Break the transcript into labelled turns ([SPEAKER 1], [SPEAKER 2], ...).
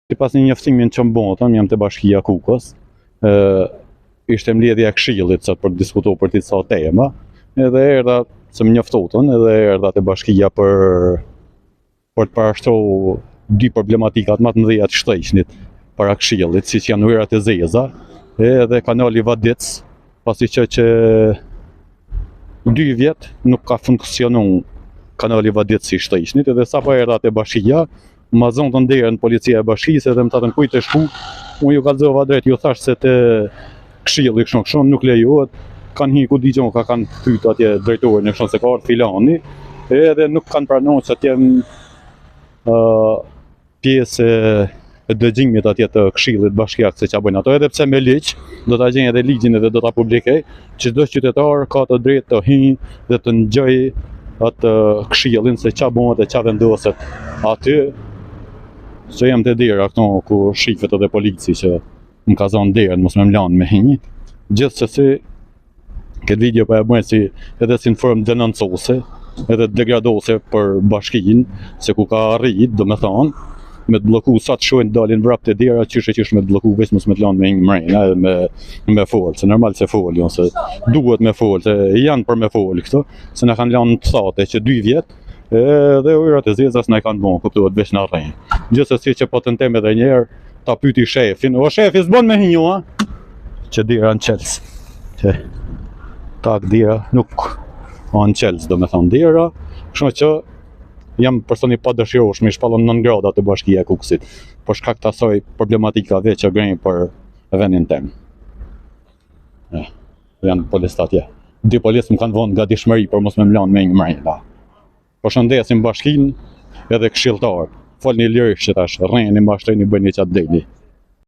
[SPEAKER 1] Sipas një njoftimi që më botën, jam të Bashkia Kukës, ishte mbledhja e këshillit sot për të diskutuar për disa tema, edhe erdha se më njoftotën, edhe erdha te Bashkia për të parashtruar dy problematikat më të mëdha të shtëqnit para këshillit, siç janë ujërat e zeza, edhe kanali Vadic, pasi që 2 vjet nuk ka funksionuar kanali Vadic si shtëqnit, edhe sapo erdha te Bashkia, ma zonë të nderën policia e bashkisë edhe më tatën kujt e shku, unë ju kallëzova drejt, ju thash se te këshilli kështu nuk lejohet, kanë hi ku digjon, kanë pyet atje drejtorin e kështu se ka ardhur filani, edhe nuk kanë pranuar se atje pjesë e dëgjimit atje të këshillit bashkiak se ç'a bëjnë ato, edhe pse me ligj, do ta gjejnë edhe ligjin edhe do ta publikoj, çdo qytetar ka të drejtë të hyjë dhe të ngjojë atë këshillin se ç'a bëhet e ç'a vendoset aty. Se jam të dera këto ku shifet edhe polici që më ka zonë derën, mos më mlanë me hinj. Gjithsesi, këtë video po e bëjnë si edhe si në formë denoncuese, edhe degradose për bashkinë, se ku ka arrit, do me thonë, me të bloku sa të shojnë dalin vrap të dera, qysh me të bloku veç mos me të lanë me hinj mrejna, edhe me folë, se normal se folë, jo, se duhet me folë, se janë për me folë këto, se na kanë lanë të thate që 2 vjet, edhe ujërat e zezas na i kanë bon, kuptohet veç në arrejnë. Gjithsesi që po tentojmë edhe një herë ta pyeti shefin, o shefi s'bën me hinju, a? Që dera në Qels. Që tak dera nuk në Qels, do me thonë dera, kështu që jam personi pa dëshirueshëm, i shpallën 9 grada të Bashkia e Kukësit, për shkak të asaj problematikave që grejnë për vendin tem. Janë policë atje. 2 policë më kanë vënë nga dishmëri për mos me mlanë me një mrejna. Përshëndesim bashkinë edhe këshilltarët. Folni lirisht që tash, rreni, mashtreni, bëni ç'a deni.